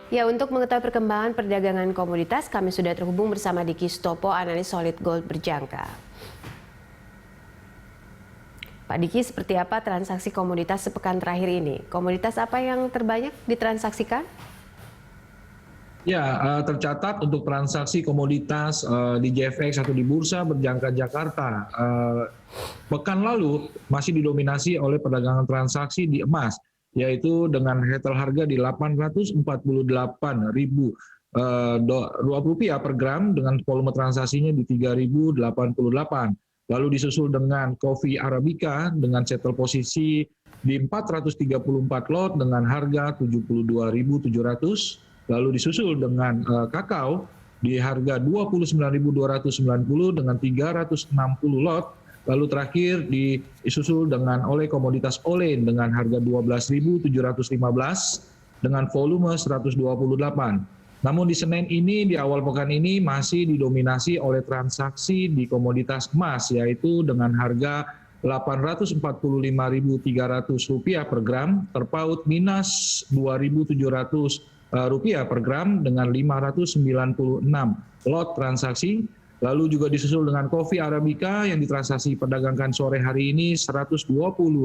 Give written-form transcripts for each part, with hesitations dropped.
Ya, untuk mengetahui perkembangan perdagangan komoditas, kami sudah terhubung bersama Diki Stopo, analis Solid Gold Berjangka. Pak Diki, seperti apa transaksi komoditas sepekan terakhir ini? Komoditas apa yang terbanyak ditransaksikan? Ya, tercatat untuk transaksi komoditas di JFX atau di Bursa Berjangka Jakarta pekan lalu masih didominasi oleh perdagangan transaksi di emas, yaitu dengan retail harga di 848.000 rupiah per gram dengan volume transaksinya di 3.088. Lalu disusul dengan kopi Arabica dengan settle posisi di 434 lot dengan harga 72.700. Lalu disusul dengan kakao di harga 29.290 dengan 360 lot. Lalu terakhir disusul dengan komoditas olen dengan harga 12.715 dengan volume 128. Namun di Senin ini, di awal pekan ini masih didominasi oleh transaksi di komoditas emas, yaitu dengan harga Rp845.300 per gram, terpaut minus Rp2.700 per gram dengan 596 lot transaksi. Lalu juga disusul dengan kopi Arabica yang ditransaksi perdagangkan sore hari ini 120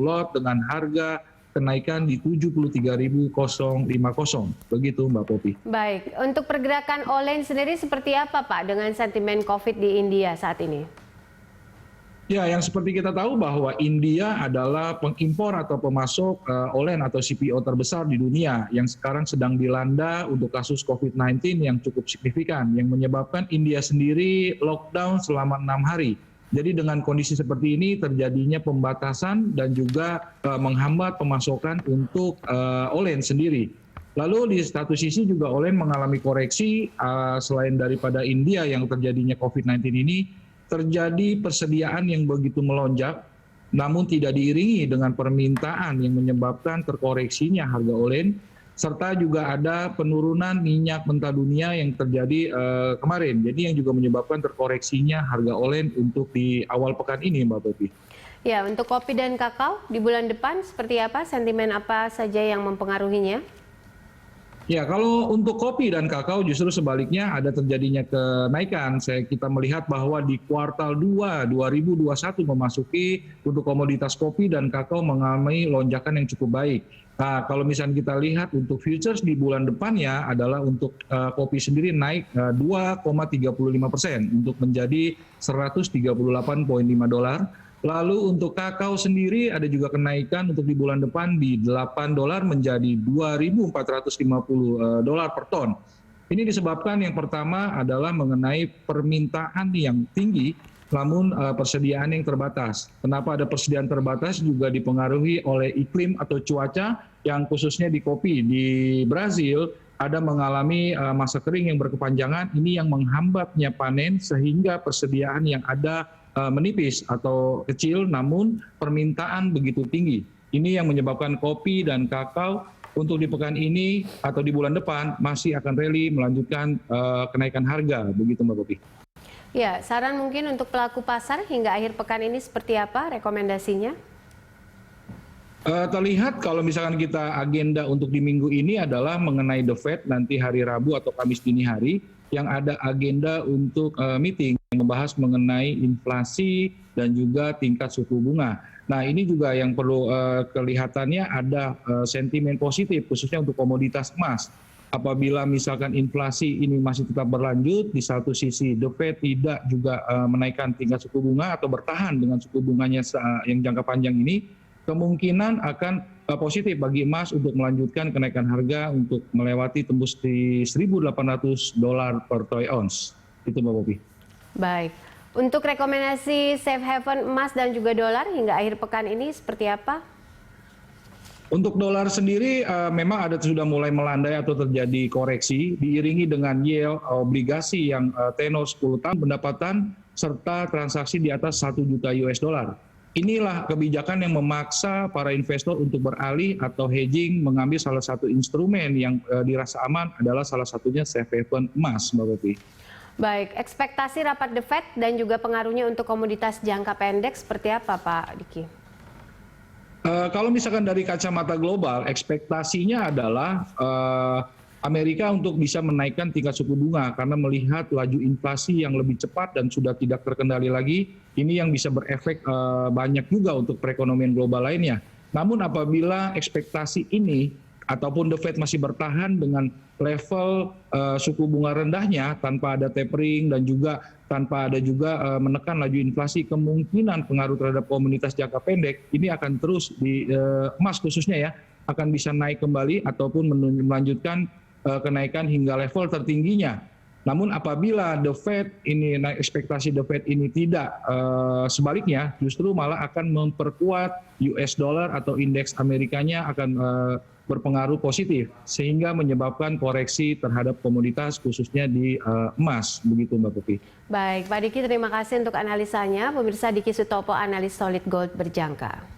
lot dengan harga kenaikan di 73.050. Begitu Mbak Popi. Baik, untuk pergerakan olen sendiri seperti apa Pak dengan sentimen COVID di India saat ini? Ya, yang seperti kita tahu bahwa India adalah pengimpor atau pemasok olen atau CPO terbesar di dunia yang sekarang sedang dilanda untuk kasus COVID-19 yang cukup signifikan, yang menyebabkan India sendiri lockdown selama 6 hari. Jadi dengan kondisi seperti ini terjadinya pembatasan dan juga menghambat pemasokan untuk olen sendiri. Lalu di satu sisi juga olen mengalami koreksi selain daripada India yang terjadinya COVID-19 ini, terjadi persediaan yang begitu melonjak, namun tidak diiringi dengan permintaan yang menyebabkan terkoreksinya harga olen, serta juga ada penurunan minyak mentah dunia yang terjadi kemarin. Jadi yang juga menyebabkan terkoreksinya harga olen untuk di awal pekan ini, Mbak Popi. Ya, untuk kopi dan kakao di bulan depan seperti apa? Sentimen apa saja yang mempengaruhinya? Ya, kalau untuk kopi dan kakao justru sebaliknya ada terjadinya kenaikan. Kita melihat bahwa di kuartal 2 2021 memasuki untuk komoditas kopi dan kakao mengalami lonjakan yang cukup baik. Nah, kalau misalnya kita lihat untuk futures di bulan depannya adalah untuk kopi sendiri naik 2,35% untuk menjadi $138.5. Lalu untuk kakao sendiri ada juga kenaikan untuk di bulan depan di $8 menjadi $2.450 per ton. Ini disebabkan yang pertama adalah mengenai permintaan yang tinggi, namun persediaan yang terbatas. Kenapa ada persediaan terbatas juga dipengaruhi oleh iklim atau cuaca yang khususnya di kopi. Di Brazil ada mengalami masa kering yang berkepanjangan, ini yang menghambatnya panen sehingga persediaan yang ada menipis atau kecil, namun permintaan begitu tinggi. Ini yang menyebabkan kopi dan kakao untuk di pekan ini atau di bulan depan masih akan rally melanjutkan kenaikan harga, begitu Mbak Popi. Ya, saran mungkin untuk pelaku pasar hingga akhir pekan ini seperti apa rekomendasinya? Terlihat kalau misalkan kita agenda untuk di minggu ini adalah mengenai The Fed nanti hari Rabu atau Kamis dini hari, yang ada agenda untuk meeting yang membahas mengenai inflasi dan juga tingkat suku bunga. Nah, ini juga yang perlu kelihatannya ada sentimen positif khususnya untuk komoditas emas. Apabila misalkan inflasi ini masih tetap berlanjut, di satu sisi The Fed tidak juga menaikkan tingkat suku bunga atau bertahan dengan suku bunganya yang jangka panjang ini, kemungkinan akan positif bagi emas untuk melanjutkan kenaikan harga untuk melewati tembus di $1.800 per troy ounce. Itu Mbak Popi. Baik. Untuk rekomendasi safe haven emas dan juga dolar hingga akhir pekan ini seperti apa? Untuk dolar sendiri memang sudah mulai melandai atau terjadi koreksi diiringi dengan yield obligasi yang tenor 10 tahun pendapatan serta transaksi di atas 1 juta US dollar. Inilah kebijakan yang memaksa para investor untuk beralih atau hedging mengambil salah satu instrumen yang dirasa aman adalah salah satunya safe haven emas, Mbak Popi. Baik, ekspektasi rapat The Fed dan juga pengaruhnya untuk komoditas jangka pendek seperti apa Pak Diki? Kalau misalkan dari kacamata global, ekspektasinya adalah Amerika untuk bisa menaikkan tingkat suku bunga karena melihat laju inflasi yang lebih cepat dan sudah tidak terkendali lagi, ini yang bisa berefek banyak juga untuk perekonomian global lainnya. Namun apabila ekspektasi ini ataupun The Fed masih bertahan dengan level suku bunga rendahnya tanpa ada tapering dan juga tanpa ada juga menekan laju inflasi, kemungkinan pengaruh terhadap komoditas jangka pendek ini akan terus di emas khususnya ya, akan bisa naik kembali ataupun melanjutkan kenaikan hingga level tertingginya. Namun apabila The Fed ini ekspektasi The Fed ini tidak, sebaliknya justru malah akan memperkuat US dollar atau indeks Amerikanya akan berpengaruh positif sehingga menyebabkan koreksi terhadap komoditas khususnya di emas, begitu Mbak Pupi. Baik, Pak Diki terima kasih untuk analisanya. Pemirsa, Diki Sutopo, analis Solid Gold Berjangka.